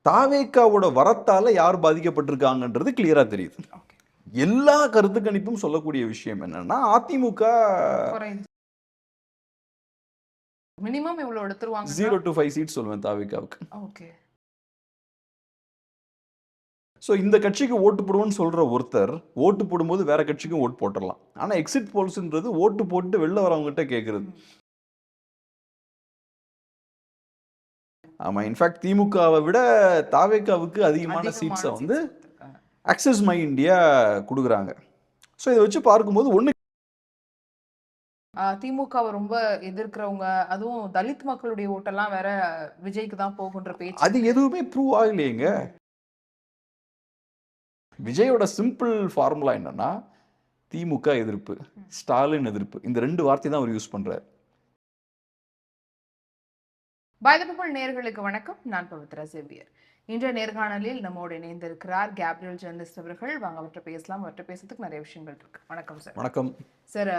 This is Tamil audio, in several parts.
தாவேக்காவோட வரத்தால யார் பாதிக்கப்பட்டிருக்காங்கன்றது கிளியரா தெரியுது. ஓகே. எல்லா கருத்து கணிப்பும் சொல்லக்கூடிய விஷயம் என்னன்னா அதிமுக குறைஞ்சு மினிமம் இவ்வளவு எடுத்துருவாங்க. 0 to 5 சீட் சொல்லுவேன் தாவேக்காவுக்கு. ஓகே. ஸோ இந்த கட்சிக்கு ஓட்டு போடுவோன்னு சொல்ற ஒருத்தர் ஓட்டு போடும்போது வேற கட்சிக்கும் ஓட்டு போட்டுடலாம். ஆனா எக்ஸிட் போல்ஸ்ன்றது ஓட்டு போட்டு வெளில வரவங்ககிட்ட கேட்கறது. ஆமா, இன்ஃபேக்ட் திமுகவை விட தாவேக்காவுக்கு அதிகமான சீட்ஸை வந்து ஆக்சஸ் மை இந்தியா கொடுக்குறாங்க. ஸோ இதை வச்சு பார்க்கும்போது ஒன்று திமுகவை ரொம்ப எதிர்க்கிறவங்க, அதுவும் தலித் மக்களுடைய ஓட்டெல்லாம் வேற விஜய்க்கு தான் போகுன்ற பேச்சு. அது எதுவுமே ப்ரூவ் ஆகலையேங்க. விஜயோட சிம்பிள் ஃபார்முலா என்னன்னா திமுக எதிர்ப்பு, ஸ்டாலின் எதிர்ப்பு, இந்த 2 வார்த்தை தான் அவர் யூஸ் பண்றாரு. பை தி பீப்பிள் நேயர்களுக்கு வணக்கம். நான் பவித்ரா சேவியர். இன்றைய நேர்காணலில் நம்மோடு இணைந்திருக்கிறார் கேப்ரியல் ஜெர்னலிஸ்ட் அவர்கள். வாங்க அவற்றை பேசலாம். அவற்றை பேசுறதுக்கு நிறைய விஷயங்கள் இருக்கு. வணக்கம் சார். வணக்கம் சார்.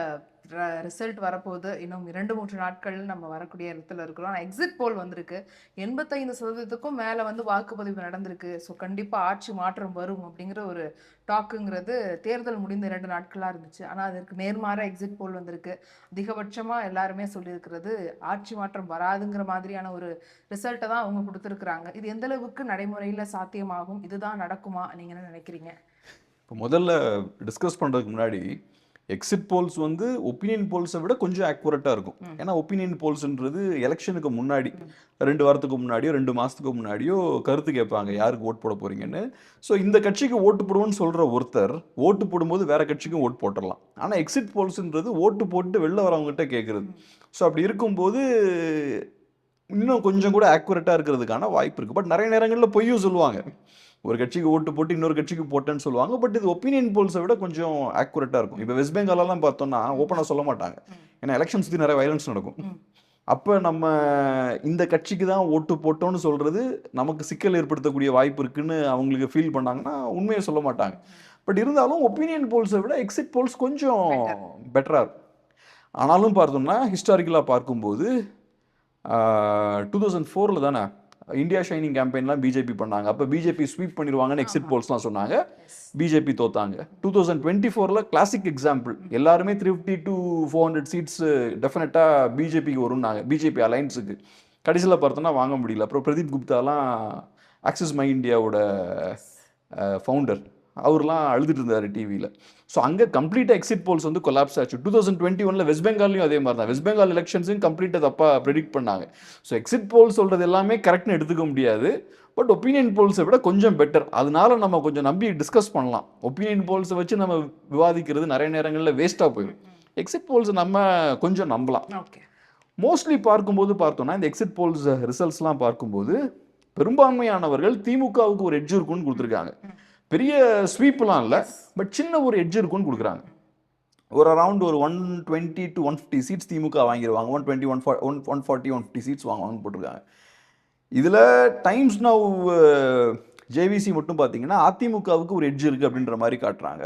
ரிசல்ட் வரப்போகுது. இன்னும் 2-3 நாட்கள் நம்ம வரக்கூடிய இடத்துல இருக்கிறோம். ஆனால் எக்ஸிட் போல் வந்திருக்கு. 85% மேலே வந்து வாக்குப்பதிவு நடந்திருக்கு. ஸோ கண்டிப்பாக ஆட்சி மாற்றம் வரும் அப்படிங்கிற ஒரு டாக்குங்கிறது தேர்தல் முடிந்த 2 நாட்களாக இருந்துச்சு. ஆனால் அதற்கு நேர்மாற எக்ஸிட் போல் வந்திருக்கு. அதிகபட்சமாக எல்லாருமே சொல்லியிருக்கிறது ஆட்சி மாற்றம் வராதுங்கிற மாதிரியான ஒரு ரிசல்ட்டை தான் அவங்க கொடுத்துருக்குறாங்க. இது எந்த அளவுக்கு நடைமுறையில் சாத்தியமாகும்? இதுதான் நடக்குமா? நீங்கள் என்ன நினைக்கிறீங்க? இப்போ முதல்ல டிஸ்கஸ் பண்ணுறதுக்கு முன்னாடி எக்ஸிட் போல்ஸ் வந்து ஒப்பீனியன் போல்ஸை விட கொஞ்சம் ஆக்யூரேட்டாக இருக்கும். ஏன்னா ஒப்பீனியன் போல்ஸ்ன்றது எலெக்ஷனுக்கு முன்னாடி 2 வாரத்துக்கு முன்னாடியோ 2 மாதத்துக்கு முன்னாடியோ கருத்து கேட்பாங்க யாருக்கு ஓட்டு போட போகிறீங்கன்னு. ஸோ இந்த கட்சிக்கு ஓட்டு போடுவோன்னு சொல்கிற ஒருத்தர் ஓட்டு போடும்போது வேற கட்சிக்கும் ஓட்டு போட்டுடலாம். ஆனால் எக்ஸிட் போல்ஸ்ன்றது ஓட்டு போட்டு வெளில வரவங்ககிட்ட கேட்குறது. ஸோ அப்படி இருக்கும்போது இன்னும் கொஞ்சம் கூட ஆக்யூரேட்டாக இருக்கிறதுக்கான வாய்ப்பு இருக்குது. பட் நிறைய நேரங்களில் பொய்யும் சொல்லுவாங்க. ஒரு கட்சிக்கு ஓட்டு போட்டு இன்னொரு கட்சிக்கு போட்டேன்னு சொல்லுவாங்க. பட் இது ஒப்பீனியன் போல்ஸை விட கொஞ்சம் ஆக்யூரேட்டாக இருக்கும். இப்போ வெஸ்ட் பெங்காலெல்லாம் பார்த்தோம்னா ஓப்பனாக சொல்ல மாட்டாங்க. ஏன்னா எலெக்ஷன் சுற்றி நிறைய வயலன்ஸ் நடக்கும். அப்போ நம்ம இந்த கட்சிக்கு தான் ஓட்டு போட்டோன்னு சொல்கிறது நமக்கு சிக்கல் ஏற்படுத்தக்கூடிய வாய்ப்பு இருக்குன்னு அவங்களுக்கு ஃபீல் பண்ணாங்கன்னா உண்மையை சொல்ல மாட்டாங்க. பட் இருந்தாலும் ஒப்பீனியன் போல்ஸை விட எக்ஸிட் போல்ஸ் கொஞ்சம் பெட்டராக இருக்கும். ஆனாலும் பார்த்தோம்னா ஹிஸ்டாரிக்கலாக பார்க்கும்போது 2004 தானே இந்தியா ஷைனிங் கேம்பெயின்லாம் பிஜேபி பண்ணாங்க. அப்போ பிஜேபி ஸ்வீப் பண்ணிடுவாங்கன்னு எக்ஸிட் போல்ஸ்லாம் சொன்னாங்க. பிஜேபி தோத்தாங்க. 2024 classic example. எல்லாருமே 350 to 400 சீட்ஸ் டெஃபினட்டாக பிஜேபிக்கு வரும்னாங்க, பிஜேபி அலைன்ஸுக்கு. கடைசியில் பார்த்தோன்னா வாங்க முடியல. அப்புறம் பிரதீப் குப்தாலாம் ஆக்சஸ் மை இந்தியாவோட ஃபவுண்டர், அவர்லாம் அழுதுட்டு இருந்தார் டிவியில். ஸோ அங்கே கம்ப்ளீட்டாக எக்ஸிட் போல்ஸ் வந்து கொலாப்ஸ் ஆச்சு. 2021 வெஸ்ட் பெங்கால்லையும் அதே மாதிரி தான். வெஸ்ட் பெங்கால் எலெக்ஷன்ஸையும் கம்ப்ளீட்டாக தப்பாக ப்ரெடிக்ட் பண்ணாங்க. ஸோ எக்ஸிட் போல் சொல்கிறது எல்லாமே கரெக்ட்னு எடுத்துக்க முடியாது. பட் ஒப்பீனியன் போல்ஸை விட கொஞ்சம் பெட்டர். அதனால நம்ம கொஞ்சம் நம்பி டிஸ்கஸ் பண்ணலாம். ஒப்பீனியன் போல்ஸை வச்சு நம்ம விவாதிக்கிறது நிறைய நேரங்களில் வேஸ்ட்டாக போயிடும். எக்ஸிட் போல்ஸ் நம்ம கொஞ்சம் நம்பலாம். மோஸ்ட்லி பார்க்கும்போது பார்த்தோன்னா இந்த எக்ஸிட் போல்ஸ் ரிசல்ட்ஸ்லாம் பார்க்கும்போது பெரும்பான்மையானவர்கள் திமுகவுக்கு ஒரு எட்ஜ் இருக்குன்னு கொடுத்துருக்காங்க. பெரிய ஸ்வீப்லாம் இல்லை, பட் சின்ன ஒரு எட்ஜ் இருக்குன்னு கொடுக்குறாங்க. ஒரு அரவுண்ட் ஒரு 120 to 150 சீட்ஸ் திமுக வாங்கிடுவாங்க. 120, 140, 150 சீட்ஸ் வாங்குவாங்கன்னு போட்டிருக்காங்க. இதில் டைம்ஸ் நவ் ஜேவிசி மட்டும் பார்த்தீங்கன்னா அதிமுகவுக்கு ஒரு எட்ஜ் இருக்குது அப்படின்ற மாதிரி காட்டுறாங்க.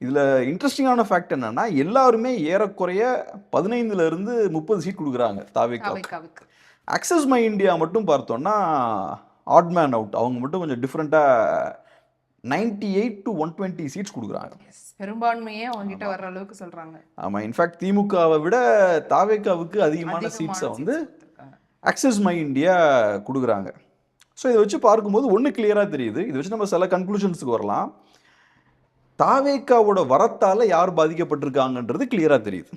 இதில் இன்ட்ரெஸ்டிங்கான ஃபேக்ட் என்னன்னா எல்லாருமே ஏறக்குறைய 15 to 30 சீட் கொடுக்குறாங்க தாவேக்காவுக்கு. ஆக்சஸ் மை இந்தியா மட்டும் பார்த்தோன்னா ஆட் மேன் அவுட். அவங்க மட்டும் கொஞ்சம் டிஃப்ரெண்ட்டாக 98 to 120 சீட்ஸ் கொடுக்குறாங்க. பெரும்பான்மையே அவங்ககிட்ட வர்ற அளவுக்கு சொல்றாங்க. ஆமாம், இன்ஃபேக்ட் திமுகவை விட தாவேக்காவுக்கு அதிகமான சீட்ஸை வந்து ஆக்சஸ் மை இந்தியா கொடுக்குறாங்க. ஸோ இதை வச்சு பார்க்கும்போது ஒன்று கிளியராக தெரியுது. இதை வச்சு நம்ம சில கன்க்ளூஷன்ஸுக்கு வரலாம். தாவேக்காவோட வரத்தால் யார் பாதிக்கப்பட்டிருக்காங்கன்றது கிளியராக தெரியுது.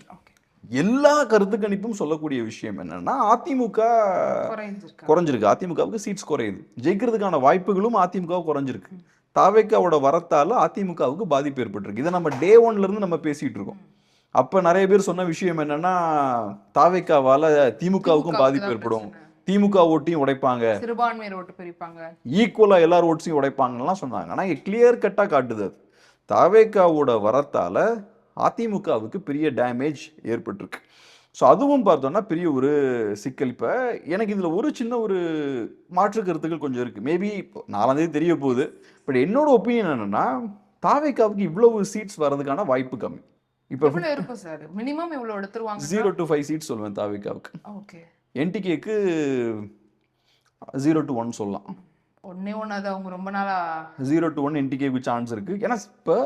எல்லா கருத்து கணிப்பும் சொல்லக்கூடிய விஷயம் என்னன்னா அதிமுக குறைஞ்சிருக்கு. அதிமுகவுக்கு சீட்ஸ் குறையுது. ஜெயிக்கிறதுக்கான வாய்ப்புகளும் அதிமுக குறைஞ்சிருக்கு. தாவேக்காவோட வரத்தால் அதிமுகவுக்கு பாதிப்பு ஏற்பட்டிருக்கு. இதை நம்ம டே 1லேருந்து நம்ம பேசிகிட்டு இருக்கோம். அப்போ நிறைய பேர் சொன்ன விஷயம் என்னன்னா தாவேக்காவால் திமுகவுக்கும் பாதிப்பு ஏற்படும், திமுக ஓட்டையும் உடைப்பாங்க, சிறுபான்மையர் ஓட்டு பிரிப்பாங்க, ஈக்குவலாக எல்லார் ஓட்ஸையும் உடைப்பாங்கலாம் சொன்னாங்க. ஆனால் கிளியர் கட்டாக காட்டுது அது தாவேக்காவோட வரத்தால் அதிமுகவுக்கு பெரிய டேமேஜ் ஏற்பட்டிருக்கு. ஸோ அதுவும் பார்த்தோன்னா பெரிய ஒரு சிக்கல். இப்போ எனக்கு இதில் ஒரு சின்ன ஒரு மாற்று கருத்துக்கள் கொஞ்சம் இருக்குது. மேபி இப்போ 4ஆம் தேதி தெரிய போகுது. பட் என்னோட ஒப்பீனியன் என்னென்னா தாவேக்காவுக்கு இவ்வளவு சீட்ஸ் வர்றதுக்கான வாய்ப்பு கம்மி. இப்போ இருக்கும் சார், மினிமம் இவ்வளோ எடுத்துருவாங்க. 0 to 5 சீட்ஸ் சொல்லுவேன் தாவேக்காவுக்கு. ஓகே. என்டிகேக்கு 0 to 1 சொல்லலாம். ஒண்ணே ஒண்ணு அது அவங்க ரொம்ப நாளா 0 to 1 என்டிகேக்கு சான்ஸ் இருக்கு. ஏன்னா இப்போ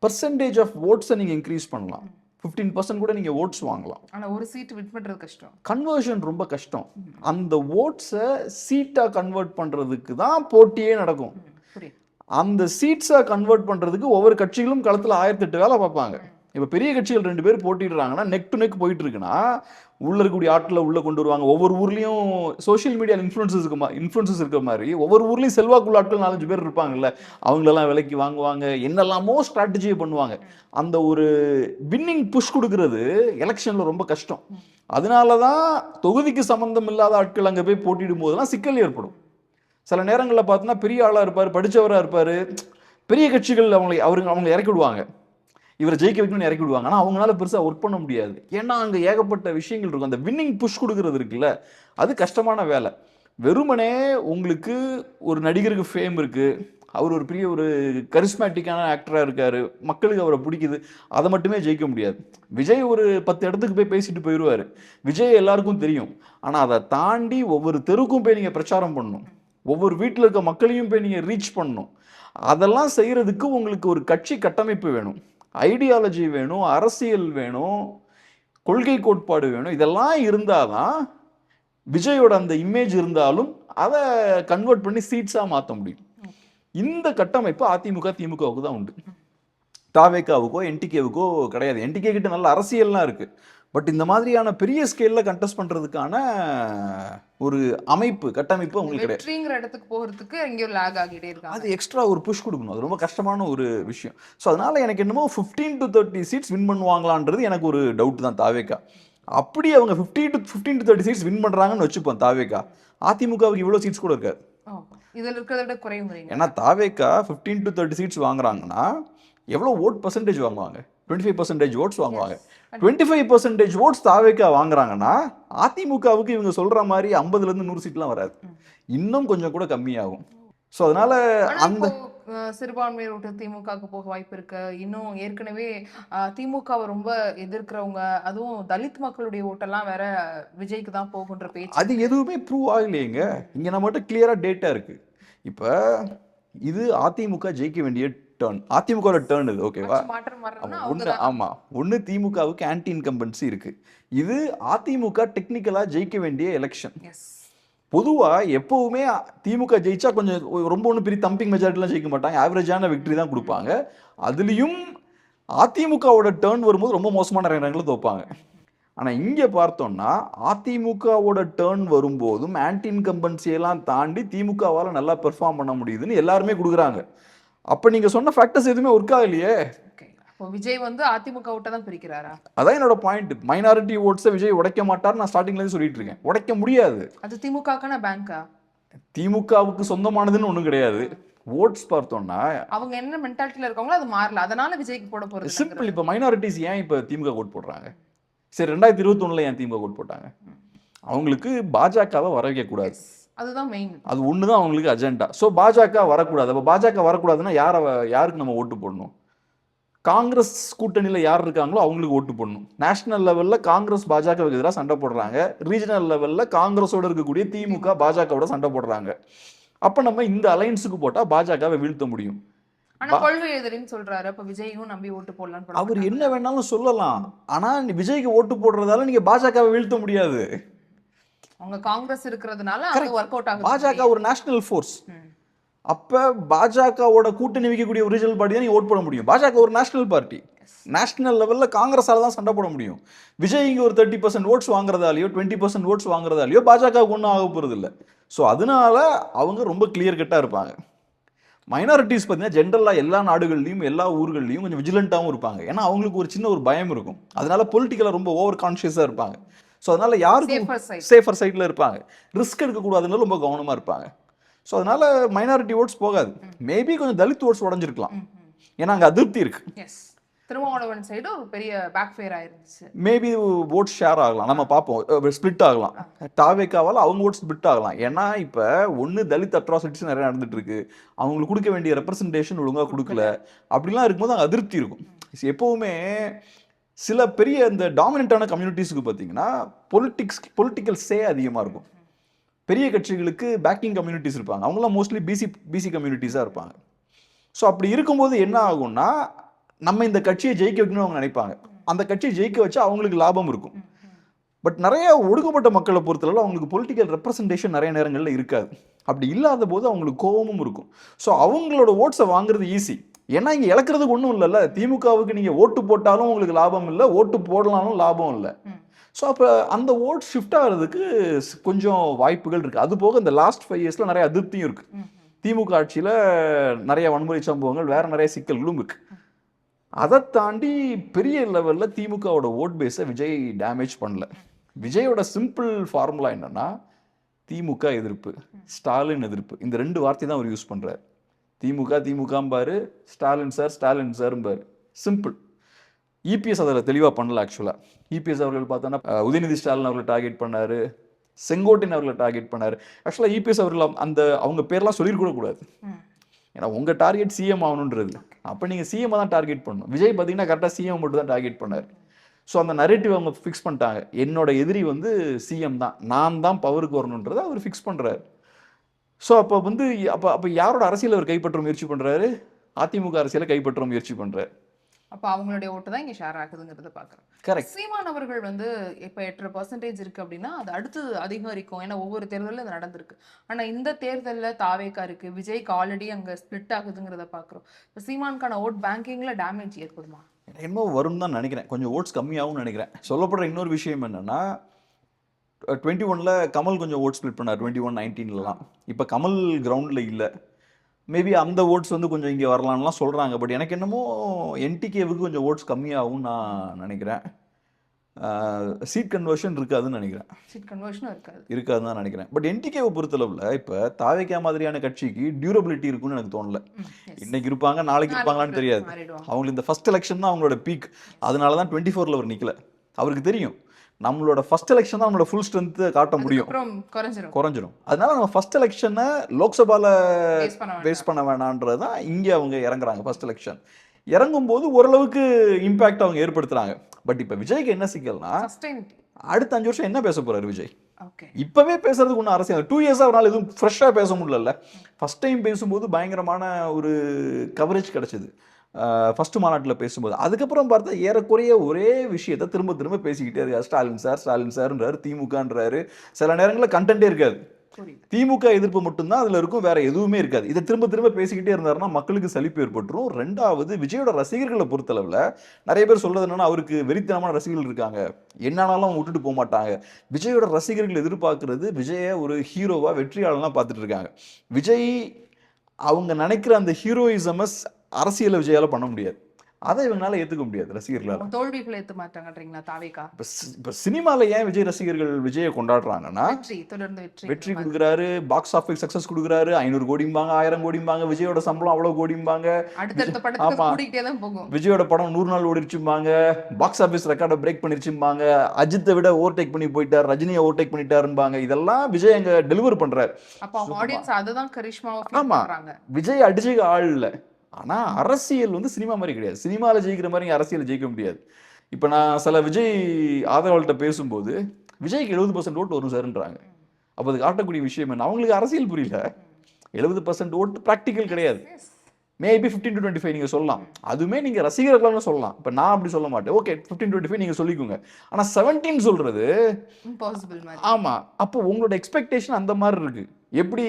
பர்சன்டேஜ் ஆஃப் ஓட்ஸை நீங்கள் இன்க்ரீஸ் பண்ணலாம். 15% கூட நீங்கள் ஓட்ஸ் வாங்கலாம். ஆனா ஒரு சீட் வின் பண்றது கஷ்டம். கன்வர்ஷன் ரொம்ப கஷ்டம். அந்த ஓட்ஸை சீட்டாக கன்வெர்ட் பண்ணுறதுக்கு தான் போட்டியே நடக்கும். புரியுது. அந்த சீட்ஸாக கன்வெர்ட் பண்ணுறதுக்கு ஒவ்வொரு கட்சிகளும் களத்தில் 1008 வேலை பார்ப்பாங்க. இப்போ பெரிய கட்சிகள் 2 பேர் போட்டிடுறாங்கன்னா நெக் டு நெக் போயிட்டு இருக்குன்னா உள்ள இருக்கக்கூடிய ஆட்களை உள்ள கொண்டு வருவாங்க. ஒவ்வொரு ஊர்லேயும் சோஷியல் மீடியா இன்ஃப்ளூன்சஸ் இருக்கிற மாதிரி ஒவ்வொரு ஊர்லேயும் செல்வாக்குள்ள ஆட்கள் 4-5 பேர் இருப்பாங்கல்ல, அவங்களெல்லாம் விலைக்கு வாங்குவாங்க, என்னெல்லாமோ ஸ்ட்ராட்டஜியை பண்ணுவாங்க. அந்த ஒரு வின்னிங் புஷ் கொடுக்கறது எலெக்ஷனில் ரொம்ப கஷ்டம். அதனால தான் தொகுதிக்கு சம்மந்தம் இல்லாத ஆட்கள் அங்கே போய் போட்டிடும் போதெல்லாம் சிக்கல் ஏற்படும். சில நேரங்களில் பார்த்தோன்னா பெரிய ஆளாக இருப்பார், படித்தவராக இருப்பார், பெரிய கட்சிகள் அவங்க இறக்கி விடுவாங்க, இவரை ஜெயிக்க வைக்கணும்னு இறக்கி விடுவாங்க. ஆனால் அவங்களால பெருசாக ஒர்க் பண்ண முடியாது. ஏன்னா அங்கே ஏகப்பட்ட விஷயங்கள் இருக்கும். அந்த வின்னிங் புஷ் கொடுக்கறது இருக்குல்ல, அது கஷ்டமான வேலை. வெறுமனே உங்களுக்கு ஒரு நடிகருக்கு ஃபேம் இருக்குது, அவர் ஒரு பெரிய ஒரு கரிஸ்மேட்டிக்கான ஆக்டராக இருக்கார், மக்களுக்கு அவரை பிடிக்குது, அதை மட்டுமே ஜெயிக்க முடியாது. விஜய் ஒரு 10 இடத்துக்கு போய் பேசிட்டு போயிடுவார், விஜய் எல்லாருக்கும் தெரியும். ஆனால் அதை தாண்டி ஒவ்வொரு தெருவுக்கும் போய் நீங்கள் பிரச்சாரம் பண்ணணும், ஒவ்வொரு வீட்டில் இருக்க மக்களையும் போய் நீங்கள் ரீச் பண்ணணும். அதெல்லாம் செய்கிறதுக்கு உங்களுக்கு ஒரு கட்சி கட்டமைப்பு வேணும், ஐடியாலஜி வேணும், அரசியல் வேணும், கொள்கை கோட்பாடு வேணும். இதெல்லாம் இருந்தால் தான் விஜயோட அந்த இமேஜ் இருந்தாலும் அதை கன்வெர்ட் பண்ணி சீட்ஸாக மாற்ற முடியும். இந்த கட்டமைப்பு அதிமுக திமுகவுக்கு தான் உண்டு, தாவேக்காவுக்கோ என்டிகேவுக்கோ கிடையாது. என்டிகே கிட்ட நல்ல அரசியல்லாம் இருக்குது, பட் இந்த மாதிரியான பெரிய ஸ்கேலில் கண்டெஸ்ட் பண்ணுறதுக்கான ஒரு அமைப்பு கட்டமைப்பு உங்களுக்கு கிடையாது. வெற்றிங்கிற இடத்துக்கு போகிறதுக்கு எங்கேயோ லேக் ஆகிட்டே இருக்காங்க. அது எக்ஸ்ட்ரா ஒரு புஷ் கொடுக்கணும், அது ரொம்ப கஷ்டமான ஒரு விஷயம். ஸோ அதனால எனக்கு என்னமோ 15 to 30 சீட்ஸ் வின் பண்ணுவாங்களான்றது எனக்கு ஒரு டவுட் தான் தாவேக்கா. அப்படி அவங்க 15 to 30 சீட்ஸ் வின் பண்ணுறாங்கன்னு வச்சுப்போம் தாவேக்கா, அதிமுகவுக்கு இவ்வளோ சீட்ஸ் கூட இருக்காது. இதில் இருக்கிறத விட குறையும். ஏன்னா தாவேக்கா 15 to 30 சீட்ஸ் வாங்குறாங்கன்னா எவ்வளோ ஓட் பர்சன்டேஜ் வாங்குவாங்க? 25% ஓட்ஸ் வாங்குவாங்க. 25% ஓட்ஸ் தாவேக்கா வாங்குறாங்கன்னா அதிமுகவுக்கு இவங்க சொல்ற மாதிரி 50-100 சீட்லாம் வராது, இன்னும் கொஞ்சம் கூட கம்மியாகும். ஸோ அதனால அந்த சிறுபான்மையர் ஓட்டு திமுகவுக்கு போக வாய்ப்பு இருக்கு. இன்னும் ஏற்கனவே திமுகவை ரொம்ப எதிர்க்கிறவங்க, அதுவும் தலித் மக்களுடைய ஓட்டெல்லாம் வேற விஜய்க்கு தான் போகுன்ற பேச்சு. அது எதுவுமே ப்ரூவ் ஆகலையேங்க. இங்க நம்மகிட்ட கிளியரா டேட்டா இருக்கு. இப்ப இது அதிமுக ஜெயிக்க வேண்டிய டர்ன், அதிமுக டர்ன் இது, ஓகேவா? ஒன்று திமுகவுக்கு ஆன்டி இன்கம்பன்சி இருக்கு, இது அதிமுக டெக்னிக்கலா ஜெயிக்க வேண்டிய எலெக்ஷன். பொதுவாக எப்பவுமே திமுக ஜெயிச்சா கொஞ்சம் ரொம்ப ஒன்றும் பெரிய தம்பிங் மெஜாரிட்டிலாம் ஜெயிக்க மாட்டாங்க, ஆவரேஜான விக்டரி தான் கொடுப்பாங்க. அதுலேயும் அதிமுகவோட டேர்ன் வரும்போது ரொம்ப மோசமான இடங்களை தோப்பாங்க. ஆனால் இங்கே பார்த்தோம்னா அதிமுகவோட டேர்ன் வரும்போதும் ஆன்டி இன்கம்பன்சியெல்லாம் தாண்டி திமுகவால் நல்லா பெர்ஃபார்ம் பண்ண முடியுதுன்னு எல்லாருமே கொடுக்குறாங்க. அப்போ நீங்கள் சொன்ன ஃபேக்டர்ஸ் எதுவுமே ஒர்க் ஆகலையே. விஜய் வந்து அதிமுக ஓட்டை தான் பிரிக்கிறாரா? அதான் என்னோட பாயிண்ட். மைனாரிட்டி ஓட்ஸை விஜய் உடைக்க மாட்டார், நான் ஸ்டார்டிங்லேருந்து சொல்லிட்டு இருக்கேன். உடைக்க முடியாது. அது திமுகக்கான பேங்கா? திமுகவுக்கு சொந்தமானதுன்னு ஒன்றும் கிடையாது. ஓட்ஸ் பார்த்தோம்னா அவங்க என்ன மென்டாலிட்டியில் இருக்காங்களோ அது மாறல, அதனால விஜய்க்கு போட போகிறது சிம்பிள். இப்போ மைனாரிட்டிஸ் ஏன் இப்போ திமுக ஓட் போடுறாங்க? சரி, 2021 ஏன் திமுக ஓட் போட்டாங்க? அவங்களுக்கு பாஜகவை வர வைக்கக்கூடாது, அதுதான் மெயின். அது ஒன்று தான் அவங்களுக்கு அஜெண்டா. ஸோ பாஜக வரக்கூடாது. அப்போ பாஜக வரக்கூடாதுன்னா யாருக்கு நம்ம ஓட்டு போடணும்? காங்கிரஸ் கூட்டணியில் யார் இருக்காங்களோ அவங்களுக்கு ஓட்டு போடணும். நேஷனல் லெவலில் காங்கிரஸ் பாஜகவுக்கு எதிராக சண்டை போடுறாங்க, ரீஜனல் லெவலில் காங்கிரஸோட இருக்கக்கூடிய திமுக பாஜகவோட சண்டை போடுறாங்க. அப்போ நம்ம இந்த அலையன்ஸுக்கு போட்டால் பாஜகவை வீழ்த்த முடியும். கொள்கை எதிரின்னு சொல்றாரு, அப்ப விஜயும் நம்பி ஓட்டு போடலாம். அவர் என்ன வேணாலும் சொல்லலாம், ஆனா விஜய்க்கு ஓட்டு போடுறதால நீங்க பாஜகவை வீழ்த்த முடியாது. அவங்க காங்கிரஸ் இருக்கிறதுனால அது வொர்க் அவுட் ஆகுது. பாஜக ஒரு நேஷனல் ஃபோர்ஸ். அப்ப பாஜகவோட கூட்டணி வைக்கக்கூடிய ஒரிஜினல் பார்ட்டி தான் நீங்க ஓட் போட முடியும். பாஜக ஒரு நேஷனல் பார்ட்டி, நேஷனல் லெவல்ல காங்கிரஸால தான் சண்டை போட முடியும். விஜய் இங்க ஒரு 30% ஓட்ஸ் வாங்குறதாலையோ 20% ஓட்ஸ் வாங்குறதாலையோ பாஜகவுக்கு ஒன்றும் ஆக போறது இல்லை. ஸோ அதனால அவங்க ரொம்ப கிளியர் கட்டா இருப்பாங்க. மைனாரிட்டிஸ் பார்த்தீங்கன்னா ஜென்ரலாக எல்லா நாடுகள்லையும் எல்லா ஊர்கள்லையும் கொஞ்சம் விஜிலண்ட்டாகவும் இருப்பாங்க. ஏன்னா அவங்களுக்கு ஒரு சின்ன ஒரு பயம் இருக்கும், அதனால பொலிட்டிக்கலாக ரொம்ப ஓவர் கான்ஷியஸாக இருப்பாங்க. ஸோ அதனால யாருக்கும் சேஃபர் சைடில் இருப்பாங்க, ரிஸ்க் எடுக்கக்கூடாதுன்னு ரொம்ப கவனமாக இருப்பாங்க. ஸோ அதனால மைனாரிட்டி ஓட்ஸ் போகாது. மேபி கொஞ்சம் தலித் ஓட்ஸ் உடஞ்சிருக்கலாம், ஏன்னா அங்கே அதிருப்தி இருக்கு. திருமாவளவன் சைடு ஒரு பெரிய பேக் ஃபயர் ஆயிருச்சு. மேபி ஓட்ஸ் ஷேர் ஆகலாம், நம்ம பார்ப்போம். ஸ்பிளிட் ஆகலாம், தாவேக்காவால் அவங்க ஓட்ஸ் ஸ்பிளிட் ஆகலாம். ஏன்னா இப்போ ஒன்று தலித் அட்ராசிட்டிஸ் நிறைய நடந்துட்டு இருக்கு, அவங்களுக்கு கொடுக்க வேண்டிய ரெப்ரசன்டேஷன் ஒழுங்காக கொடுக்கல, அப்படிலாம் இருக்கும்போது அங்கே அதிருப்தி இருக்கும். எப்போவுமே சில பெரிய இந்த டாமினண்டான கம்யூனிட்டிஸுக்கு பார்த்தீங்கன்னா பொலிட்டிக்கல் சே அதிகமாக இருக்கும். பெரிய கட்சிகளுக்கு பேக்கிங் கம்யூனிட்டிஸ் இருப்பாங்க, அவங்களாம் மோஸ்ட்லி பிசி கம்யூனிட்டிஸாக இருப்பாங்க. ஸோ அப்படி இருக்கும்போது என்ன ஆகும்னா, நம்ம இந்த கட்சியை ஜெயிக்க வைக்கணும்னு அவங்க நினைப்பாங்க. அந்த கட்சியை ஜெயிக்க வச்சா அவங்களுக்கு லாபம் இருக்கும். பட் நிறைய ஒடுக்கப்பட்ட மக்களை பொறுத்தளவு அவங்களுக்கு பொலிட்டிக்கல் ரெப்ரசன்டேஷன் நிறைய நேரங்களில் இருக்காது. அப்படி இல்லாத போது அவங்களுக்கு கோபமும் இருக்கும். ஸோ அவங்களோட ஓட்ஸை வாங்குறது ஈஸி. ஏன்னா இங்கே இழக்கிறதுக்கு ஒன்றும் இல்லைல்ல. திமுகவுக்கு நீங்கள் ஓட்டு போட்டாலும் உங்களுக்கு லாபம் இல்லை, ஓட்டு போடலாலும் லாபம் இல்லை. ஸோ அப்போ அந்த ஓட் ஷிஃப்ட் ஆகிறதுக்கு கொஞ்சம் வாய்ப்புகள் இருக்குது. அது போக இந்த லாஸ்ட் 5 இயர்ஸில் நிறைய அதிருப்தியும் இருக்குது. திமுக ஆட்சியில் நிறைய வன்முறை சம்பவங்கள், வேற நிறைய சிக்கல்களும் இருக்கு. அதை தாண்டி பெரிய லெவலில் திமுகவோட ஓட் பேஸை விஜய் டேமேஜ் பண்ணல. விஜயோட சிம்பிள் ஃபார்முலா என்னன்னா, திமுக எதிர்ப்பு, ஸ்டாலின் எதிர்ப்பு, இந்த 2 வார்த்தை தான் அவர் யூஸ் பண்றாரு. திமுகம்பாரு, ஸ்டாலின் சார்ம்பாரு. சிம்பிள். இபிஎஸ் அதில் தெளிவாக பண்ணல. ஆக்சுவலாக இபிஎஸ் அவர்கள் பார்த்தோன்னா உதயநிதி ஸ்டாலின் அவர்களை டார்கெட் பண்ணாரு, செங்கோட்டையன் அவர்களை டார்கெட் பண்ணாரு. ஆக்சுவலாக இபிஎஸ் அவர்கள் அவங்க பேர்லாம் சொல்லிருக்க கூடாது. ஏன்னா உங்கள் டார்கெட் சிஎம் ஆகணுன்றது. அப்போ நீங்கள் சிஎம் தான் டார்கெட் பண்ணணும். விஜய் பார்த்தீங்கன்னா கரெக்டாக சிஎம் மட்டும் தான் டார்கெட் பண்ணார். ஸோ அந்த நரேட்டிவ் அவங்க ஃபிக்ஸ் பண்ணிட்டாங்க. என்னோட எதிரி வந்து சிஎம் தான், நான் தான் பவருக்கு வரணுன்றதை அவர் ஃபிக்ஸ் பண்ணுறாரு. ஸோ அப்போ வந்து அப்போ யாரோட அரசியல் அவர் கைப்பற்ற முயற்சி பண்ணுறாரு? அதிமுக அரசியலை கைப்பற்ற முயற்சி பண்ணுறாரு. அப்போ அவங்களுடைய ஓட்டு தான் இங்கே ஷேர் ஆகுதுங்கிறத பார்க்குறோம். கரெக்ட். சீமான் அவர்கள் வந்து இப்போ 8% இருக்குது அப்படின்னா அது அடுத்து அதிகரிக்கும். ஏன்னா ஒவ்வொரு தேர்தலில் அது நடந்திருக்கு. ஆனால் இந்த தேர்தலில் தாவேக்கா இருக்குது, விஜய்க்கு ஆல்ரெடி அங்கே ஸ்பிளிட் ஆகுதுங்கிறத பார்க்குறோம். இப்போ சீமானுக்கான ஓட் பேங்கிங்கில் டேமேஜ் ஏற்படுமா? என்னமோ வரும் தான் நினைக்கிறேன். கொஞ்சம் ஓட்ஸ் கம்மியாகவும் நினைக்கிறேன். சொல்லப்படுற இன்னொரு விஷயம் என்னன்னா, 21ல் கமல் கொஞ்சம் ஓட் ஸ்பிளிட் பண்ணார், 21-19லலாம். இப்போ கமல் கிரவுண்டில் இல்லை. மேபி அந்த ஓட்ஸ் வந்து கொஞ்சம் இங்கே வரலான்லாம் சொல்கிறாங்க. பட் எனக்கு என்னமோ என்டிகேவுக்கு கொஞ்சம் ஓட்ஸ் கம்மியாகும் நான் நினைக்கிறேன். சீட் கன்வர்ஷன் இருக்காதுன்னு நினைக்கிறேன். சீட் கன்வர்ஷனும் இருக்காதுன்னு தான் நினைக்கிறேன். பட் என்டிகேவை பொறுத்தளவில் இப்போ தாவேக்கா மாதிரியான கட்சிக்கு டியூரபிலிட்டி இருக்குன்னு எனக்கு தோணல. இன்னைக்கு இருப்பாங்க, நாளைக்கு இருப்பாங்களான்னு தெரியாது. அவங்களுக்கு இந்த ஃபர்ஸ்ட் எலெக்ஷன் தான் அவங்களோட பீக். அதனால தான் 24ல் அவர் நிற்கல. அவருக்கு தெரியும் நம்மளோட ஃபர்ஸ்ட் எலெக்ஷன் தான் நம்மளோட ஃபுல் ஸ்ட்ரென்த் காட்ட முடியும், குறைஞ்சிரும். அதனால நம்ம ஃபர்ஸ்ட் எலெக்ஷனை லோக்சபால பேஸ் பண்ண வேணான்றது தான் இங்கே அவங்க இறங்குறாங்க. ஃபர்ஸ்ட் எலெக்ஷன் இறங்கும் போது ஓரளவுக்கு இம்பாக்ட் அவங்க ஏற்படுத்துறாங்க. பட் இப்போ விஜய்க்கு என்ன சிக்கல்னா, அடுத்த 5 வருஷம் என்ன பேச போறாரு விஜய்? இப்பவே பேசுறதுக்கு ஒன்றும் அரசியல் 2 இயர்ஸாக அவரால் எதுவும் ஃப்ரெஷ்ஷாக பேச முடியல. ஃபர்ஸ்ட் டைம் பேசும்போது பயங்கரமான ஒரு கவரேஜ் கிடைச்சது ஃபர்ஸ்ட் மாநாட்டில் பேசும்போது. அதுக்கப்புறம் பார்த்தா ஏறக்குறைய ஒரே விஷயத்த திரும்ப பேசிக்கிட்டே இருக்காரு. ஸ்டாலின் சார்ன்றாரு, திமுகன்றாரு. சில நேரங்களில் கண்டென்ட்டே இருக்காது. திமுக எதிர்ப்பு மட்டும்தான் அதில் இருக்கும், வேற எதுவுமே இருக்காது. இதை திரும்ப பேசிக்கிட்டே இருந்தாருன்னா மக்களுக்கு சலிப்பு ஏற்பட்டுரும். 2வது, விஜயோட ரசிகர்களை பொறுத்தளவில் நிறைய பேர் சொல்றது என்னன்னா, அவருக்கு வெறித்தனமான ரசிகர்கள் இருக்காங்க, என்னன்னாலும் அவங்க விட்டுட்டு போக மாட்டாங்க. விஜயோட ரசிகர்கள் எதிர்பார்க்கறது விஜயை ஒரு ஹீரோவா, வெற்றியாளனா பார்த்துட்டு இருக்காங்க. விஜய் அவங்க நினைக்கிற அந்த ஹீரோயிசமை அரசியல் விஜயால பண்ண முடியாது. அதை இவங்களால ஏத்துக்க முடியாது ரசிகர்களால. தோல்விகளை ஏற்க மாட்டாங்கன்றீங்களா தாவேக்கா? இப்ப சினிமால ஏன் விஜய் ரசிகர்கள் விஜயை கொண்டாடுறாங்கன்னா, வெற்றி கொடுக்குறாரு, பாக்ஸ் ஆஃபீஸ் சக்சஸ் கொடுக்குறாரு, 500 கோடிம்பாங்க, 1000 கோடிம்பாங்க, விஜயோட சம்பளம் அவ்வளவு கோடிம்பாங்க. ஆமா, விஜயோட படம் 100 நாள் ஓடிச்சும்பாங்க, பாக்ஸ் ஆஃபீஸ் ரெக்கார்டை பிரேக் பண்ணிருச்சும்பாங்க, அஜித்தை விட ஓவர்டேக் பண்ணி போயிட்டார், ரஜினியை ஓவர்டேக் பண்ணிட்டாரும்பாங்க. இதெல்லாம் விஜய் அங்க டெலிவர் பண்றாரு. ஆமா, விஜய் அடிச்சுக்க ஆள் இல்ல. ஆனால் அரசியல் வந்து சினிமா மாதிரி கிடையாது. சினிமாவில் ஜெயிக்கிற மாதிரி அரசியல் ஜெயிக்க முடியாது. இப்போ நான் சில விஜய் ஆதரவாளர்கிட்ட பேசும்போது விஜய்க்கு 70% ஓட்டு வரும் சார்ன்றாங்க. அப்போ அது காட்டக்கூடிய விஷயம் என்ன? அவங்களுக்கு அரசியல் புரியல. 70% ஓட்டு ப்ராக்டிக்கல் கிடையாது. மேபி 15 to 25 நீங்கள் சொல்லலாம். அதுவுமே நீங்கள் ரசிகர்கள்னு சொல்லலாம். இப்போ நான் அப்படி சொல்ல மாட்டேன். ஓகே 15 to 25 நீங்கள் சொல்லிக்கோங்க. ஆனால் 17 சொல்றது இம்பாசிபிள். ஆமாம், அப்போ உங்களோட எக்ஸ்பெக்டேஷன் அந்த மாதிரி இருக்கு. எப்படி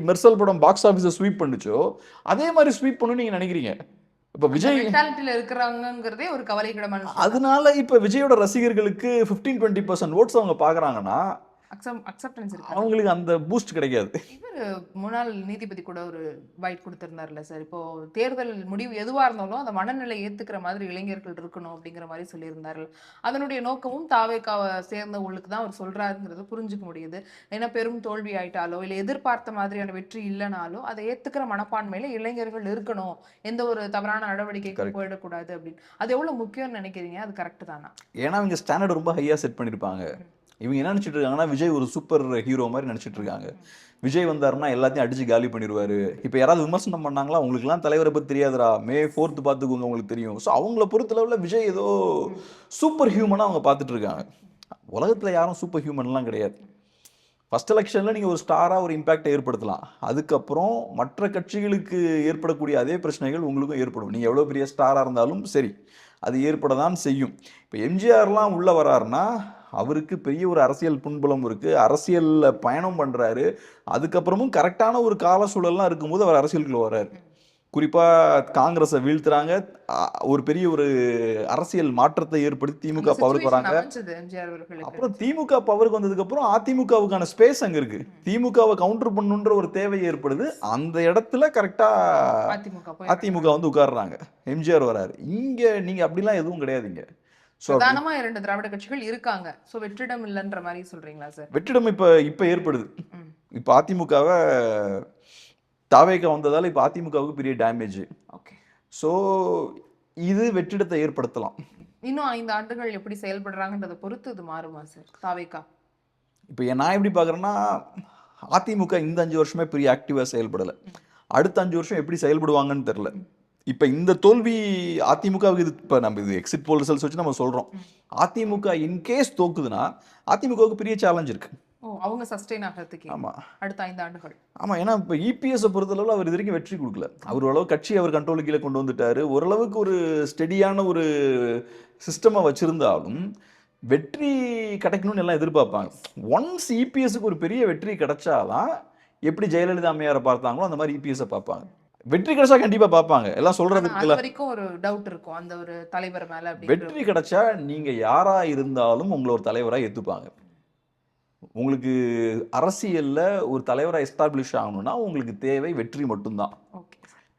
மெர்சல் படம் பாக்ஸ் ஆஃபீஸை ஸ்வீப் பண்ணுச்சோ அதே மாதிரி ஸ்வீப் பண்ணணும்னு நீங்கள் நினைக்கிறீங்க. இப்போ விஜய் இருக்கிறாங்கிறதே ஒரு கவலைக்கிடமான. அதனால இப்போ விஜயோட ரசிகர்களுக்கு 15-20% ஓட்ஸ் அவங்க பார்க்குறாங்கன்னா அக்செப்டன்ஸ் இருக்கு, அவங்களுக்கு அந்த பூஸ்ட் கிடைக்காது. இவர் முன்னாள் நீதிபதி கூட ஒரு பைட் கொடுத்திருந்தார்ல சார், இப்போ தேர்தல் முடிவு எதுவா இருந்தாலும் அந்த மனநிலை ஏத்துக்கிற மாதிரி இளைஞர்கள் இருக்கணும் அப்படிங்கிற மாதிரி சொல்லியிருந்தார்கள். அதனுடைய நோக்கமும் தாவேக்காவை சேர்ந்தவங்களுக்கு தான் அவர் சொல்றாருங்கிறது புரிஞ்சுக்க முடியுது. ஏன்னா பெரும் தோல்வி ஆயிட்டாலோ இல்லை எதிர்பார்த்த மாதிரியான வெற்றி இல்லைனாலோ அதை ஏத்துக்கிற மனப்பான்மையில இளைஞர்கள் இருக்கணும், எந்த ஒரு தவறான நடவடிக்கைக்கு போயிடக்கூடாது அப்படின்னு. அது எவ்வளவு முக்கியம்னு நினைக்கிறீங்க? அது கரெக்ட் தானா? ஏன்னா அவங்க ஸ்டாண்டர்ட் ரொம்ப ஹையா செட் பண்ணிருப்பாங்க. இவங்க என்ன நினச்சிட்டு இருக்காங்கன்னா, விஜய் ஒரு சூப்பர் ஹீரோ மாதிரி நினச்சிட்டு இருக்காங்க. விஜய் வந்தாருன்னா எல்லாத்தையும் அடிச்சு காலி பண்ணிடுவாரு. இப்போ யாராவது விமர்சனம் பண்ணாங்களா, உங்களுக்குலாம் தலைவரை பற்றி தெரியாதுரா, May 4th பார்த்துக்கோங்க உங்களுக்கு தெரியும். ஸோ அவங்கள பொறுத்தளவில் விஜய் ஏதோ சூப்பர் ஹியூமனாக அவங்க பார்த்துட்டு இருக்காங்க. உலகத்தில் யாரும் சூப்பர் ஹியூமன்லாம் கிடையாது. ஃபர்ஸ்ட் எலெக்ஷனில் நீங்கள் ஒரு ஸ்டாராக ஒரு இம்பேக்டை ஏற்படுத்தலாம். அதுக்கப்புறம் மற்ற கட்சிகளுக்கு ஏற்படக்கூடிய அதே பிரச்சனைகள் உங்களுக்கும் ஏற்படும். நீங்கள் எவ்வளோ பெரிய ஸ்டாராக இருந்தாலும் சரி, அது ஏற்பட தான் செய்யும். இப்போ எம்ஜிஆர்லாம் உள்ளே வராருன்னா அவருக்கு பெரிய ஒரு அரசியல் பின்புலம் இருக்குது, அரசியலில் பயணம் பண்ணுறாரு. அதுக்கப்புறமும் கரெக்டான ஒரு கால சூழல்லாம் இருக்கும்போது அவர் அரசியலுக்குள்ள வர்றாரு. குறிப்பாக காங்கிரஸை வீழ்த்துறாங்க, ஒரு பெரிய ஒரு அரசியல் மாற்றத்தை ஏற்படுத்தி திமுக பவருக்கு வராங்க. அப்புறம் திமுக பவருக்கு வந்ததுக்கப்புறம் அதிமுகவுக்கான ஸ்பேஸ் அங்கே இருக்கு, திமுகவை கவுண்டர் பண்ணுன்ற ஒரு தேவை ஏற்படுது. அந்த இடத்துல கரெக்டாக அதிமுக வந்து உட்கார்றாங்க, எம்ஜிஆர் வராரு. இங்கே நீங்கள் அப்படிலாம் எதுவும் கிடையாதுங்க. பிரதானமா 2 திராவிட கட்சிகள் இருக்காங்க. சோ வெற்றிடம் இல்லன்ற மாதிரி சொல்றீங்களா சார்? வெற்றிடம் இப்ப ஏற்படுது. இப்ப அதிமுகவை தாவேகா வந்ததால இப்ப அதிமுகவுக்கு பெரிய டேமேஜ். ஓகே. சோ இது வெற்றிடத்தை ஏற்படுத்தலாம். இன்னும் 5 ஆண்டுகள் எப்படி செயல்படுறாங்கன்றதை பொறுத்து இது மாறுமா சார் தாவேகா? இப்ப நான் எப்படி பாக்குறேன்னா, அதிமுக இந்த 5 வருஷமே பெரிய ஆக்டிவா செயல்படல. அடுத்த 5 வருஷம் எப்படி செயல்படுவாங்கன்னு தெரியல. இப்போ இந்த தோல்வி அதிமுகவுக்கு, இது இப்போ நம்ம இது எக்ஸிட் போல் ரிசல்ட்ஸ் வச்சு நம்ம சொல்கிறோம். அதிமுக இன்கேஸ் தோக்குதுன்னா அதிமுகவுக்கு பெரிய சேலஞ்ச் இருக்கு. அவங்க சஸ்டெயின் ஆகிறதுக்கு. ஆமாம், அடுத்த 5 ஆண்டுகள். ஆமாம். ஏன்னா இப்போ இபிஎஸ்ஸை பொறுத்தளவில் அவர் இது வரைக்கும் வெற்றி கொடுக்கல. அவர் ஓரளவு கட்சி அவர் கண்ட்ரோலுக்கு கீழே கொண்டு வந்துட்டாரு. ஓரளவுக்கு ஒரு ஸ்டெடியான ஒரு சிஸ்டமை வச்சுருந்தாலும் வெற்றி கிடைக்கணும்னு எல்லாம் எதிர்பார்ப்பாங்க. ஒன்ஸ் இபிஎஸ்க்கு ஒரு பெரிய வெற்றி கிடைச்சாதான் எப்படி ஜெயலலிதா அம்மையாரை பார்த்தாங்களோ அந்த மாதிரி இபிஎஸ்ஸை பார்ப்பாங்க. வெற்றி கிடைச்சா கண்டிப்பா பார்ப்பாங்க. எல்லாம் சொல்றதுக்கு வரைக்கும் ஒரு டவுட் இருக்கும் அந்த ஒரு தலைவர் மேல. வெற்றி கிடைச்சா நீங்க யாரா இருந்தாலும் உங்களை ஒரு தலைவரா ஏத்துப்பாங்க. உங்களுக்கு அரசியல்ல ஒரு தலைவரா எஸ்டாப்ளிஷ் ஆகணும்னா உங்களுக்கு தேவை வெற்றி மட்டும்தான்.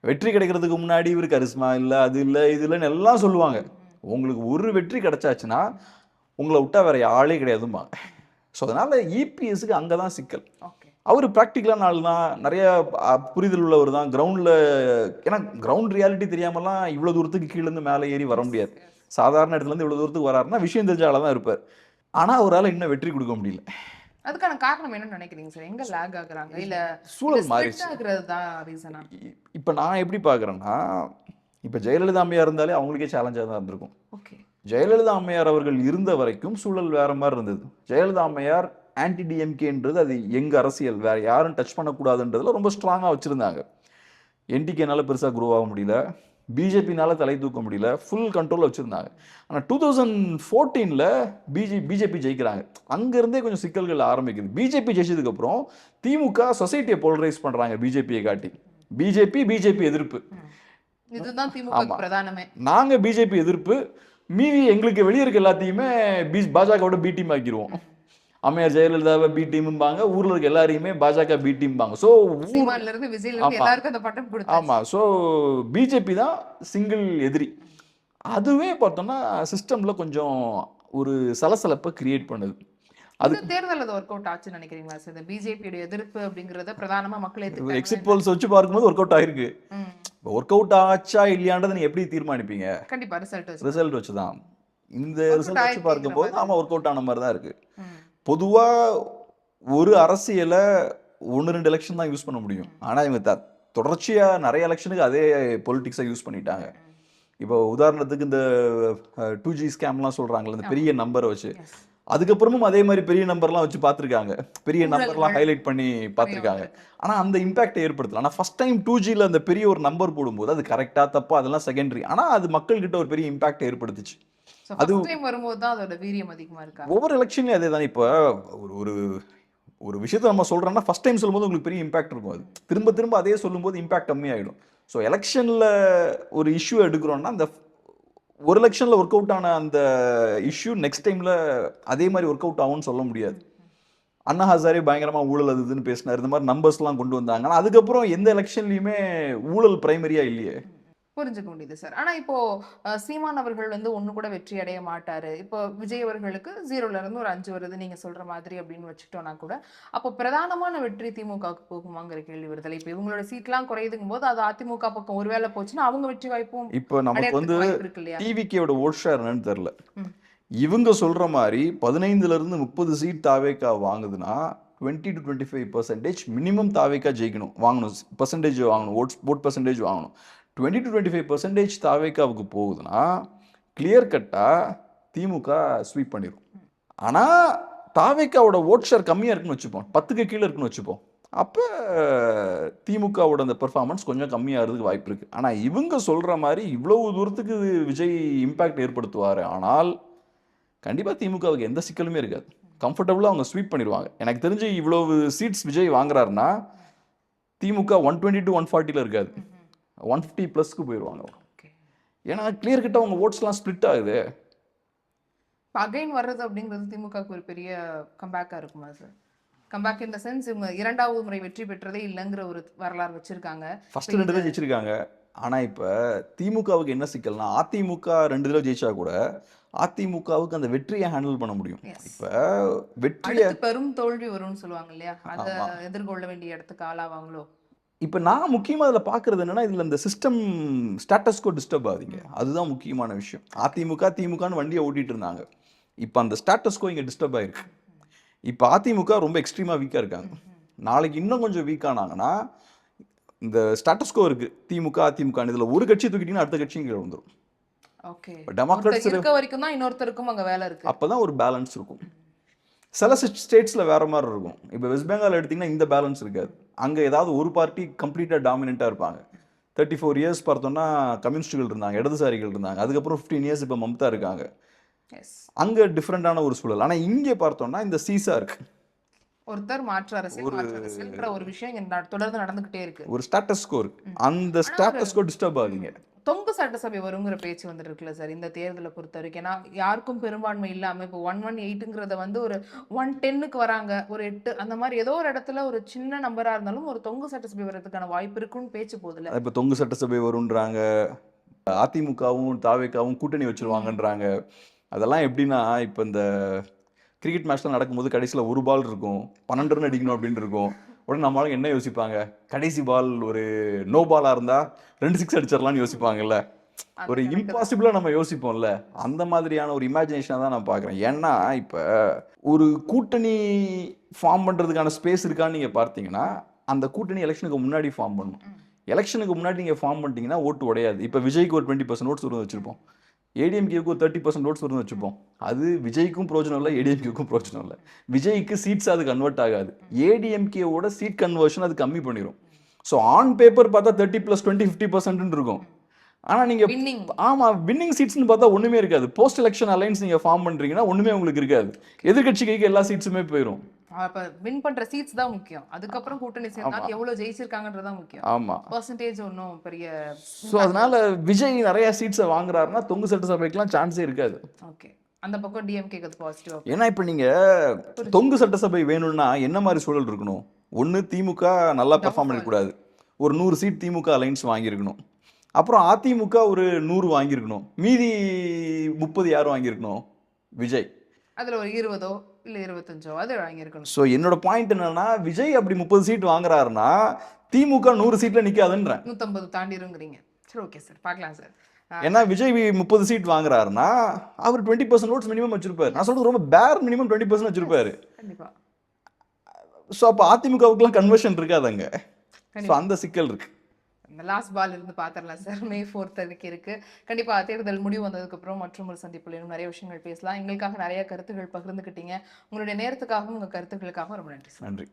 வெற்றி கிடைக்கிறதுக்கு முன்னாடி இவர் கரிஸ்மா இல்லை, அது இல்லை, இது இல்லைன்னு எல்லாம் சொல்லுவாங்க. உங்களுக்கு ஒரு வெற்றி கிடைச்சாச்சுன்னா உங்களை விட்டா வேற ஆளே கிடையாதும்பாங்க. ஸோ அதனால இபிஎஸ்க்கு அங்கதான் சிக்கல். அவர் ப்ராக்டிக்கலான ஆள் தான், நிறைய புரிதல் உள்ளவர் தான் கிரவுண்டில். ஏன்னா கிரவுண்ட் ரியாலிட்டி தெரியாமலாம் இவ்வளோ தூரத்துக்கு கீழேருந்து மேலே ஏறி வர முடியாது. சாதாரண இடத்துலேருந்து இவ்வளோ தூரத்துக்கு வராருன்னா விஷயம் தெரிஞ்ச ஆளாக தான் இருப்பார். ஆனால் அவரால் இன்னும் வெற்றி கொடுக்க முடியல. அதுக்கான காரணம் என்னன்னு நினைக்கிறீங்க சார்? எங்க லேக் ஆகுறாங்க? இல்ல சூழல் மாறிடுச்சு. இப்போ நான் எப்படி பார்க்குறேன்னா, இப்போ ஜெயலலிதா அம்மையார் இருந்தாலே அவங்களுக்கே சேலஞ்சாக தான் இருந்திருக்கும். ஜெயலலிதா அம்மையார் அவர்கள் இருந்த வரைக்கும் சூழல் வேற மாதிரி இருந்தது. ஜெயலலிதா அம்மையார் ஆன்டி டிஎம்கேன்றது அது எங்கள் அரசியல், வேறு யாரும் டச் பண்ணக்கூடாதுன்றதுல ரொம்ப ஸ்ட்ராங்காக வச்சுருந்தாங்க. என்டிகேனால பெருசாக குரோ ஆக முடியல, பிஜேபினால தலை தூக்க முடியல, ஃபுல் கண்ட்ரோலில் வச்சுருந்தாங்க. ஆனால் 2014 பிஜேபி ஜெயிக்கிறாங்க. அங்கேருந்தே கொஞ்சம் சிக்கல்கள் ஆரம்பிக்குது. பிஜேபி ஜெயிச்சதுக்கப்புறம் திமுக சொசைட்டியை போலரைஸ் பண்ணுறாங்க பிஜேபியை காட்டி. பிஜேபி எதிர்ப்பு, நாங்கள் பிஜேபி எதிர்ப்பு, மீதி எங்களுக்கு வெளியே இருக்க எல்லாத்தையுமே பாஜகவோட பி டீம் ஆக்கிடுவோம். அம்மையார் ஜெயலலிதாவை பி டீம்பாங்க, ஊர்ல இருக்க எல்லாரையுமே பாஜக பி டீம்பாங்க. ஸோ ஆமா, ஸோ பிஜேபி தான் சிங்கிள் எதிரி. அதுவே பார்த்தோம்னா சிஸ்டம்ல கொஞ்சம் ஒரு சலசலப்பை கிரியேட் பண்ணுது. அது தேர்தல் அது ஒர்க் அவுட் ஆச்சுன்னு நினைக்கிறீங்களா சார்? இந்த பிஜேபியோட எதிர்ப்பு அப்படிங்கறத பிரதானமா மக்கள் ஏத்துக்கிட்டாங்க. எக்ஸிட் போல்ஸ் வச்சு பார்க்கும்போது ஒர்க் அவுட் ஆயிருக்கு. ஒர்க் அவுட் ஆச்சா இல்லையான்றதை நீங்க எப்படி தீர்மானிப்பீங்க? கண்டிப்பா ரிசல்ட் வச்சு தான். இந்த ரிசல்ட் வச்சு பார்க்கும்போது ஆமா ஒர்க் அவுட் ஆன மாதிரி தான் இருக்கு. பொதுவாக ஒரு அரசியலை 1-2 எலெக்ஷன் தான் யூஸ் பண்ண முடியும். ஆனால் இவங்க தொடர்ச்சியாக நிறைய எலெக்ஷனுக்கு அதே பொலிட்டிக்ஸை யூஸ் பண்ணிட்டாங்க. இப்போ உதாரணத்துக்கு இந்த 2G ஸ்கேம்லாம் சொல்கிறாங்களே, இந்த பெரிய நம்பரை வச்சு, அதுக்கப்புறமும் அதே மாதிரி பெரிய நம்பர்லாம் வச்சு பார்த்துருக்காங்க, பெரிய நம்பர்லாம் ஹைலைட் பண்ணி பார்த்துருக்காங்க. ஆனால் அந்த இம்பாக்டை ஏற்படுத்தலாம். ஆனால் ஃபர்ஸ்ட் டைம் 2Gயில் அந்த பெரிய ஒரு நம்பர் போடும்போது அது கரெக்டாக தப்பா அதெல்லாம் செகண்டரி, ஆனால் அது மக்கள்கிட்ட ஒரு பெரிய இம்பாக்ட் ஏற்படுத்துச்சு. அது வரும்போது தான் அதோட வீரியம் அதிகமா இருக்கு. ஒவ்வொரு எலெக்ஷன்லயும் அதே தான். இப்போ ஒரு விஷயத்தை நம்ம சொல்றோம்னா ஃபர்ஸ்ட் டைம் சொல்லும்போது உங்களுக்கு பெரிய இம்பாக்ட் இருக்கும். அது திரும்ப திரும்ப அதே சொல்லும்போது இம்பாக்ட் கம்மியாயிடும். ஸோ எலெக்ஷன்ல ஒரு இஷ்யூ எடுக்கிறோம்னா அந்த ஒரு எலெக்ஷன்ல ஒர்க் அவுட் ஆன அந்த இஷ்யூ நெக்ஸ்ட் டைம்ல அதே மாதிரி ஒர்க் அவுட் ஆகும்னு சொல்ல முடியாது. அண்ணா ஹசாரே பயங்கரமா ஊழல் அதுன்னு பேசினார், இந்த மாதிரி நம்பர்ஸ்லாம் கொண்டு வந்தாங்க. ஆனால் அதுக்கப்புறம் எந்த எலெக்ஷன்லையுமே ஊழல் பிரைமரியா இல்லையே. புரிஞ்சுக்க முடியுது சார். ஆனா இப்போ சீமான் அவர்கள் வந்து ஒண்ணு கூட வெற்றி அடைய மாட்டாரு. இப்போ விஜய் அவர்களுக்கு 0ல இருந்து ஒரு 5 வருது நீங்க சொல்ற மாதிரி அப்படின்னு வச்சுட்டோம்னா கூட, அப்போ பிரதானமான வெற்றி திமுகவுக்கு போகுமாங்கிற கேள்வி வருதல். இப்போ இவங்களோட சீட்லாம் குறையுதுங்கும் போது அது அதிமுக பக்கம் ஒருவேளை போச்சுன்னா அவங்க வெற்றி வாய்ப்பும். இப்போ நமக்கு வந்து டிவிகேயோட ஓட் ஷேர் என்னன்னு தெரியல. இவங்க சொல்ற மாதிரி 15ல இருந்து 30 சீட் தாவேகா வாங்குதுன்னா 20 to 25% மினிமம் தாவேகா ஜெயிக்கணும், வாங்கணும், பர்சன்டேஜ் வாங்கணும், ஓட் பர்சன்டேஜ் வாங்கணும். 20 to 25% தாவேகாவுக்கு போகுதுன்னா கிளியர் கட்டாக திமுக ஸ்வீப் பண்ணிடும். ஆனால் தாவேக்காவோட ஓட் ஷேர் கம்மியாக இருக்குன்னு வச்சுப்போம், 10க்கு கீழே இருக்குன்னு வச்சுப்போம், அப்போ திமுகவோட அந்த பெர்ஃபார்மன்ஸ் கொஞ்சம் கம்மியாகிறதுக்கு வாய்ப்பு இருக்குது. ஆனால் இவங்க சொல்கிற மாதிரி இவ்வளவு தூரத்துக்கு விஜய் இம்பேக்ட் ஏற்படுத்துவார், ஆனால் கண்டிப்பாக திமுகவுக்கு எந்த சிக்கலுமே இருக்காது. கம்ஃபர்டபுளாக அவங்க ஸ்வீப் பண்ணிடுவாங்க. எனக்கு தெரிஞ்சு இவ்வளவு சீட்ஸ் விஜய் வாங்குறாருன்னா திமுக 120 to 140 இருக்காது, 150 ப்ளஸ்க்கு போயிடுவாங்க. ஏன்னா கிளியர் கிட்ட அவங்க ஓட்ஸ்லாம் ஸ்ப்ளிட் ஆகுது. அகைன் வர்றது அப்படிங்கிறது திமுகவுக்கு ஒரு பெரிய கம்பேக்காக இருக்குமா sir? Comeback in the sense இவங்க 2வது முறை வெற்றி பெற்றதே இல்லைங்கிற ஒரு வரலாறு வச்சிருக்காங்க. ஃபர்ஸ்ட் 2 தடவை ஜெயிச்சிருக்காங்க. ஆனால் இப்போ திமுகவுக்கு என்ன சிக்கல்னா, அதிமுக 2 தடவை ஜெயிச்சா கூட அதிமுகவுக்கு அந்த வெற்றியை ஹேண்டில் பண்ண முடியும். இப்போ வெற்றியை பெரும் தோல்வி வரும்னு சொல்லுவாங்க இல்லையா, அதை எதிர்கொள்ள வேண்டிய இடத்துக்கு ஆளாவாங்களோ? இப்போ நான் முக்கியமாக அதில் பார்க்குறது என்னன்னா, இதில் இந்த சிஸ்டம் ஸ்டேட்டஸ்கோ டிஸ்டர்ப் ஆகுதுங்க, அதுதான் முக்கியமான விஷயம். அதிமுக திமுகன்னு வண்டியை ஓட்டிகிட்டு இருந்தாங்க, இப்போ அந்த ஸ்டேட்டஸ்கோ இங்கே டிஸ்டர்ப் ஆகிருக்கு. இப்போ அதிமுக ரொம்ப எக்ஸ்ட்ரீமாக வீக்காக இருக்காங்க. நாளைக்கு இன்னும் கொஞ்சம் வீக் ஆனாங்கன்னா இந்த ஸ்டேட்டஸ்கோ இருக்குது திமுக அதிமுக, இதில் ஒரு கட்சி தூக்கிட்டீங்கன்னா அடுத்த கட்சியும் கீழே வந்துடும். ஓகே, டெமோக்ராட்ஸ் இருக்க வரைக்கும் தான் இன்னொருத்தருக்கும் அங்கே வேலை இருக்குது, அப்போ தான் ஒரு பேலன்ஸ் இருக்கும். சில ஸ்டேட்ஸில் வேறு மாதிரி இருக்கும். இப்போ வெஸ்ட் பெங்கால் எடுத்திங்கன்னா இந்த பேலன்ஸ் இருக்காது. அங்கே ஏதாவது ஒரு பார்ட்டி கம்ப்ளீட்டாக டாமினண்ட்டாக இருப்பாங்க. 34 இயர்ஸ் பார்த்தோன்னா கம்யூனிஸ்டுகள் இருந்தாங்க, இடதுசாரிகள் இருந்தாங்க, அதுக்கப்புறம் 15 இயர்ஸ் இப்போ மம்தா இருக்காங்க. அங்கே டிஃப்ரெண்டான ஒரு சூழல். ஆனால் இங்கே பார்த்தோம்னா இந்த சீசா இருக்கு, ஒருத்தர் மாற்று அரசியல் ஒரு விஷயம் தொடர்ந்து நடந்துகிட்டே இருக்கு, ஒரு ஸ்டேட்டஸ்கோ இருக்கு. அந்த ஸ்டேட்டஸ்கோ டிஸ்டர்ப் ஆகுதுங்க. தொங்கு சட்டசபை வருங்கிற பேச்சு வந்துட்டு இருக்குல்ல சார் இந்த தேர்தலை பொறுத்த வரைக்கும். ஏன்னா யாருக்கும் பெரும்பான்மை இல்லாம இப்போ 118ங்கிறத வந்து ஒரு 110க்கு வராங்க, ஒரு 8 அந்த மாதிரி ஏதோ ஒரு இடத்துல ஒரு சின்ன நம்பரா இருந்தாலும் ஒரு தொங்கு சட்டசபை வர்றதுக்கான வாய்ப்பு இருக்குன்னு பேச்சு போகுதுல. இப்போ தொங்கு சட்டசபை வரும்ன்றாங்க, அதிமுகவும் தாவேக்காவும் கூட்டணி வச்சிருவாங்கன்றாங்க. அதெல்லாம் எப்படின்னா, இப்போ இந்த கிரிக்கெட் மேட்ச்லாம் நடக்கும்போது கடைசியில் ஒரு பால் இருக்கும், 12 ரன் அடிக்கணும் அப்படின்னு இருக்கும். உடனே நம்மளால என்ன யோசிப்பாங்க, கடைசி பால் ஒரு நோ பாலாக இருந்தால் 2 6 அடிச்சிடலாம்னு யோசிப்பாங்கல்ல. ஒரு இம்பாசிபிளாக நம்ம யோசிப்போம்ல, அந்த மாதிரியான ஒரு இமேஜினேஷனை தான் நான் பார்க்குறேன். ஏன்னா இப்போ ஒரு கூட்டணி ஃபார்ம் பண்ணுறதுக்கான ஸ்பேஸ் இருக்கான்னு நீங்கள் பார்த்தீங்கன்னா அந்த கூட்டணி எலெக்ஷனுக்கு முன்னாடி ஃபார்ம் பண்ணணும். எலெக்ஷனுக்கு முன்னாடி நீங்கள் ஃபார்ம் பண்ணிட்டீங்கன்னா ஓட்டு உடையாது. இப்போ விஜய்க்கு ஒரு 20% ஓட்ஸ் வரும்னு வச்சுருப்போம், ஏடிஎம்கேக்கு ஒரு 30% ஓட்ஸ் வரும்னு வச்சுப்போம். அது விஜய்க்கும் பிரோஜனம் இல்லை, ஏடிஎம்கேக்கும் பிரோஜனம் இல்லை. விஜய்க்கு சீட்ஸ் அது கன்வெர்ட் ஆகாது, ஏடிஎம்கேவோட சீட் கன்வர்ஷன் அது கம்மி பண்ணிடும். ஸோ ஆன் பேப்பர் பார்த்தா 30 + 20 50% இருக்கும். ஆனால் நீங்கள் ஆமாம் வின்னிங் சீட்ஸ்னு பார்த்தா ஒன்றுமே இருக்காது. போஸ்ட் எலெக்ஷன் அலைன்ஸ் நீங்கள் ஃபார்ம் பண்ணுறீங்கன்னா ஒன்றுமே உங்களுக்கு இருக்காது. எதிர்கட்சி கைக்கு எல்லா சீட்ஸுமே போயிடும். அப்ப வின் பண்ற சீட்ஸ் தான் முக்கியம், அதுக்கப்புறம் கூட்டணி சேர்ந்தா எவ்வளவு ஜெயிச்சிருக்காங்கன்றது தான் முக்கியம். ஆமா, பெர்சன்டேஜ் ஒன்றும் பெரிய. ஸோ அதனால விஜய் நிறைய சீட்ஸை வாங்குறாருன்னா தொங்கு சட்டசபைக்கெல்லாம் சான்ஸே இருக்காது. ஓகே, அந்த பக்கம் டிஎம்கேக்கு அது பாசிட்டிவ். ஏன்னா இப்போ நீங்க தொங்கு சட்டசபை வேணும்னா என்ன மாதிரி சூழல் இருக்கணும்? ஒன்று திமுக நல்லா பெர்ஃபார்ம் பண்ணக்கூடாது, ஒரு 100 சீட் திமுக அலைன்ஸ் வாங்கியிருக்கணும். அப்புறம் அதிமுக ஒரு 100 வாங்கியிருக்கணும், மீதி 30 யார் வாங்கியிருக்கணும்? விஜய். அதுல ஒரு 20 இல்ல 25 அது வாங்கியிருக்கணும். ஸோ என்னோட பாயிண்ட் என்னன்னா, விஜய் அப்படி 30 சீட் வாங்குறாருன்னா திமுக 100 சீட்ல நிக்காதுன்றேன். 150 தாண்டிருங்கிறீங்க. சரி, ஓகே சார், பார்க்கலாம் சார். ஏன்னா விஜய் 30 சீட் வாங்குறாருன்னா அவர் 20% ஓட்ஸ் மினிமம் வச்சிருப்பாரு. நான் சொல்றது ரொம்ப பேர் மினிமம் 20% வச்சிருப்பாரு கண்டிப்பா. ஸோ அப்போ அதிமுகவுக்குலாம் கன்வர்ஷன் இருக்காதுங்க. ஸோ அந்த சிக்கல் இருக்கு. இந்த லாஸ்ட் பால் இருந்து பார்த்துடலாம் சார். May 4th இருக்கு. கண்டிப்பா தேர்தல் முடிவு வந்ததுக்கு அப்புறம் மற்றும் ஒரு சந்திப்பில் இன்னும் நிறைய விஷயங்கள் பேசலாம். எங்களுக்காக நிறைய கருத்துக்கள் பகிர்ந்துக்கிட்டீங்க. உங்களுடைய நேரத்துக்காகவும் உங்க கருத்துக்களுக்காகவும் ரொம்ப நன்றி. நன்றி.